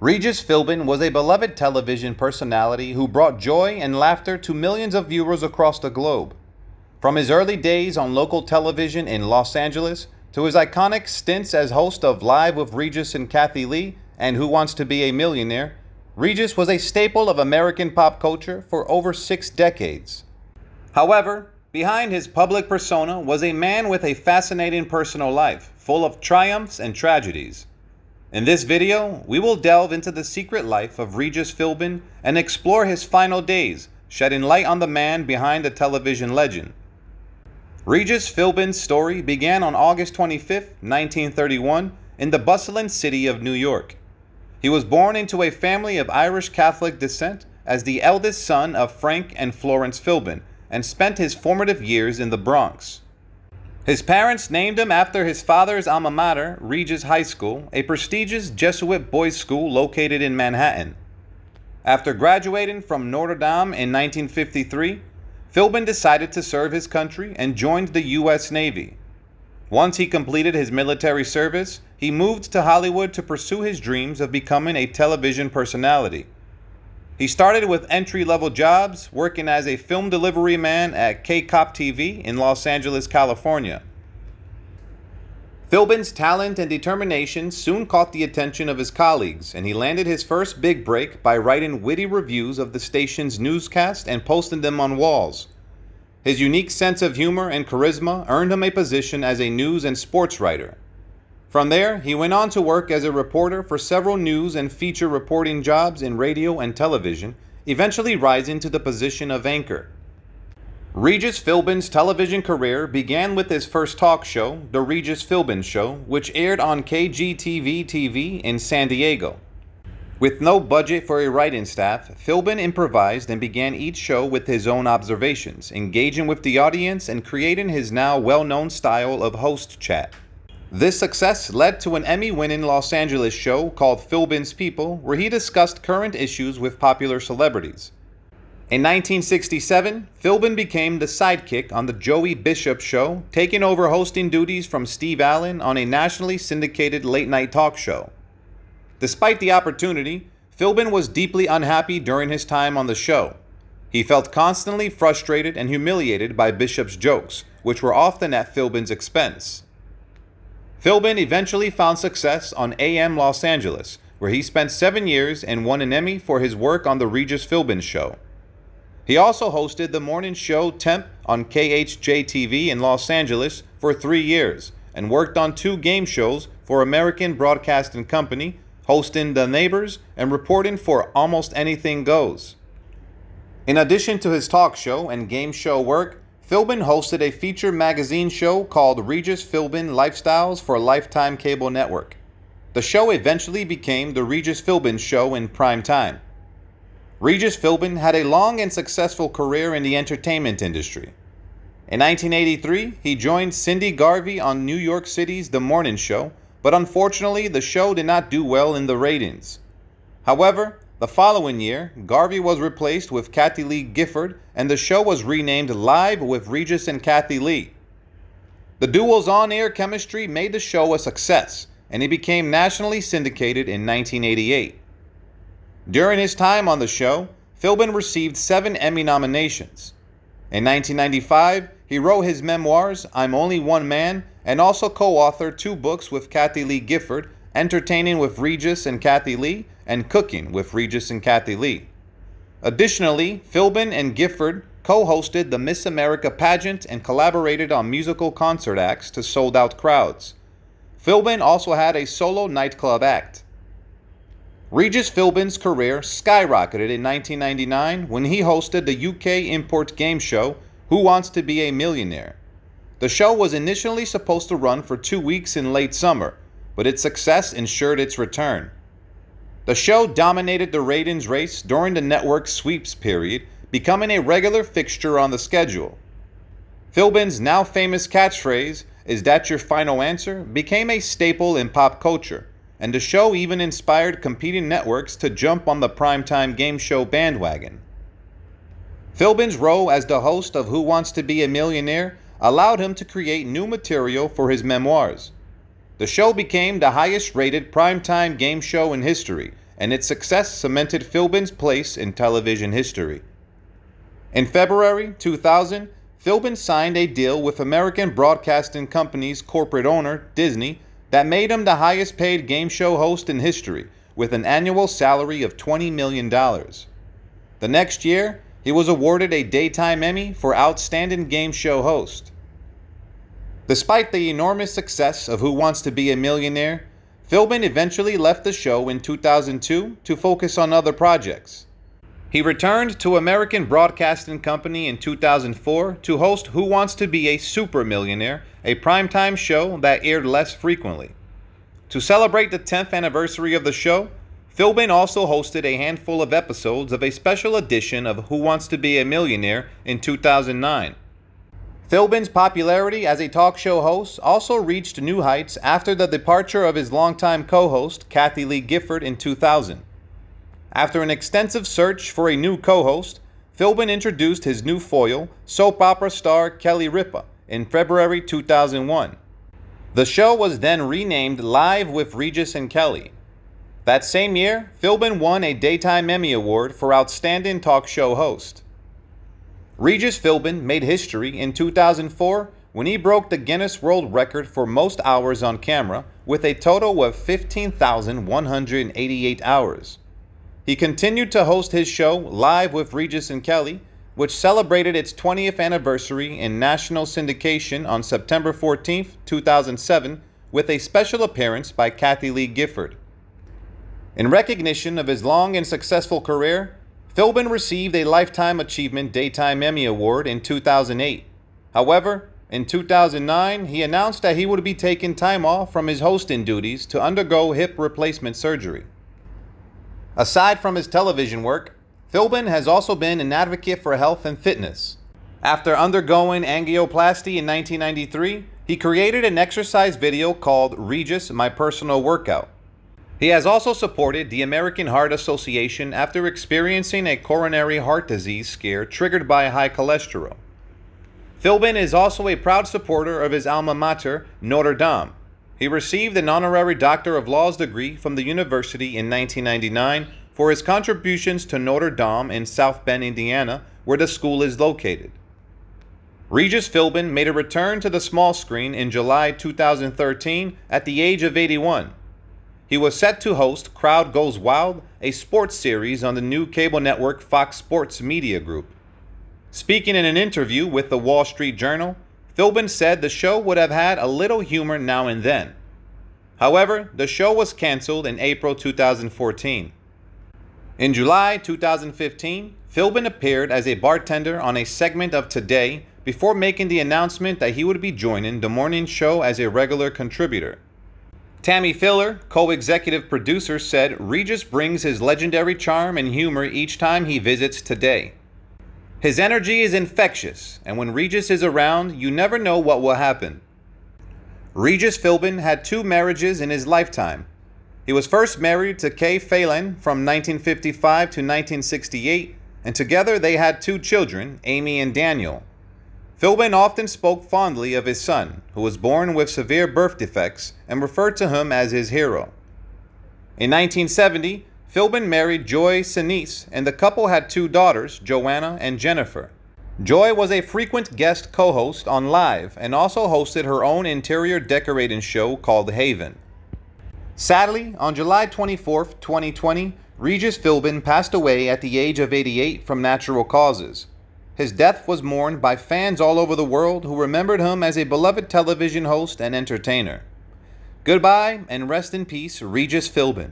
Regis Philbin was a beloved television personality who brought joy and laughter to millions of viewers across the globe. From his early days on local television in Los Angeles to his iconic stints as host of Live with Regis and Kathie Lee and Who Wants to Be a Millionaire, Regis was a staple of American pop culture for over 6 decades. However, behind his public persona was a man with a fascinating personal life, full of triumphs and tragedies. In this video, we will delve into the secret life of Regis Philbin and explore his final days, shedding light on the man behind the television legend. Regis Philbin's story began on August 25, 1931, in the bustling city of New York. He was born into a family of Irish Catholic descent as the eldest son of Frank and Florence Philbin, and spent his formative years in the Bronx. His parents named him after his father's alma mater, Regis High School, a prestigious Jesuit boys' school located in Manhattan. After graduating from Notre Dame in 1953, Philbin decided to serve his country and joined the U.S. Navy. Once he completed his military service, he moved to Hollywood to pursue his dreams of becoming a television personality. He started with entry-level jobs, working as a film delivery man at K-Cop TV in Los Angeles, California. Philbin's talent and determination soon caught the attention of his colleagues, and he landed his first big break by writing witty reviews of the station's newscast and posting them on walls. His unique sense of humor and charisma earned him a position as a news and sports writer. From there, he went on to work as a reporter for several news and feature reporting jobs in radio and television, eventually rising to the position of anchor. Regis Philbin's television career began with his first talk show, The Regis Philbin Show, which aired on KGTV-TV in San Diego. With no budget for a writing staff, Philbin improvised and began each show with his own observations, engaging with the audience and creating his now well-known style of host chat. This success led to an Emmy-winning Los Angeles show called Philbin's People, where he discussed current issues with popular celebrities. In 1967, Philbin became the sidekick on the Joey Bishop Show, taking over hosting duties from Steve Allen on a nationally syndicated late-night talk show. Despite the opportunity, Philbin was deeply unhappy during his time on the show. He felt constantly frustrated and humiliated by Bishop's jokes, which were often at Philbin's expense. Philbin eventually found success on AM Los Angeles, where he spent 7 years and won an Emmy for his work on The Regis Philbin Show. He also hosted the morning show Temp on KHJ-TV in Los Angeles for 3 years and worked on 2 game shows for American Broadcasting Company, hosting The Neighbors and reporting for Almost Anything Goes. In addition to his talk show and game show work, Philbin hosted a feature magazine show called Regis Philbin Lifestyles for Lifetime Cable Network. The show eventually became The Regis Philbin Show in prime time. Regis Philbin had a long and successful career in the entertainment industry. In 1983, he joined Cindy Garvey on New York City's The Morning Show, but unfortunately the show did not do well in the ratings. However, the following year, Garvey was replaced with Kathie Lee Gifford, and the show was renamed Live with Regis and Kathie Lee. The duo's on-air chemistry made the show a success, and it became nationally syndicated in 1988. During his time on the show, Philbin received 7 Emmy nominations. In 1995, he wrote his memoirs, I'm Only One Man, and also co-authored 2 books with Kathie Lee Gifford, Entertaining with Regis and Kathie Lee, and Cooking with Regis and Kathie Lee. Additionally, Philbin and Gifford co-hosted the Miss America pageant and collaborated on musical concert acts to sold-out crowds. Philbin also had a solo nightclub act. Regis Philbin's career skyrocketed in 1999 when he hosted the UK import game show Who Wants to Be a Millionaire. The show was initially supposed to run for 2 weeks in late summer, but its success ensured its return. The show dominated the ratings race during the network's sweeps period, becoming a regular fixture on the schedule. Philbin's now famous catchphrase, "Is that your final answer?" became a staple in pop culture, and the show even inspired competing networks to jump on the primetime game show bandwagon. Philbin's role as the host of Who Wants to Be a Millionaire allowed him to create new material for his memoirs. The show became the highest-rated primetime game show in history and its success cemented Philbin's place in television history. In February 2000, Philbin signed a deal with American Broadcasting Company's corporate owner, Disney, that made him the highest paid game show host in history, with an annual salary of $20 million. The next year, he was awarded a Daytime Emmy for Outstanding Game Show Host. Despite the enormous success of Who Wants to Be a Millionaire, Philbin eventually left the show in 2002 to focus on other projects. He returned to American Broadcasting Company in 2004 to host Who Wants to Be a Super Millionaire, a primetime show that aired less frequently. To celebrate the 10th anniversary of the show, Philbin also hosted a handful of episodes of a special edition of Who Wants to Be a Millionaire in 2009. Philbin's popularity as a talk show host also reached new heights after the departure of his longtime co-host, Kathie Lee in 2000. After an extensive search for a new co-host, Philbin introduced his new foil, soap opera star Kelly Ripa, in February 2001. The show was then renamed Live with Regis and Kathie. That same year, Philbin won a Daytime Emmy Award for Outstanding Talk Show Host. Regis Philbin made history in 2004 when he broke the Guinness World Record for most hours on camera with a total of 15,188 hours. He continued to host his show Live with Regis and Kathie, which celebrated its 20th anniversary in national syndication on September 14, 2007, with a special appearance by Kathie Lee Gifford. In recognition of his long and successful career, Philbin received a Lifetime Achievement Daytime Emmy Award in 2008. However, in 2009, he announced that he would be taking time off from his hosting duties to undergo hip replacement surgery. Aside from his television work, Philbin has also been an advocate for health and fitness. After undergoing angioplasty in 1993, he created an exercise video called Regis, My Personal Workout. He has also supported the American Heart Association after experiencing a coronary heart disease scare triggered by high cholesterol. Philbin is also a proud supporter of his alma mater, Notre Dame. He received an honorary Doctor of Laws degree from the university in 1999 for his contributions to Notre Dame in South Bend, Indiana, where the school is located. Regis Philbin made a return to the small screen in July 2013 at the age of 81. He was set to host Crowd Goes Wild, a sports series on the new cable network Fox Sports Media Group. Speaking in an interview with the Wall Street Journal, Philbin said the show would have had a little humor now and then. However, the show was canceled in April 2014. In July 2015, Philbin appeared as a bartender on a segment of Today before making the announcement that he would be joining the morning show as a regular contributor. Tammy Filler, co-executive producer, said Regis brings his legendary charm and humor each time he visits Today. His energy is infectious, and when Regis is around, you never know what will happen. Regis Philbin had 2 marriages in his lifetime. He was first married to Kay Phelan from 1955 to 1968, and together they had 2 children, Amy and Daniel. Philbin often spoke fondly of his son, who was born with severe birth defects, and referred to him as his hero. In 1970, Philbin married Joy Sinise, and the couple had 2 daughters, Joanna and Jennifer. Joy was a frequent guest co-host on Live and also hosted her own interior decorating show called Haven. Sadly, on July 24, 2020, Regis Philbin passed away at the age of 88 from natural causes. His death was mourned by fans all over the world who remembered him as a beloved television host and entertainer. Goodbye and rest in peace, Regis Philbin.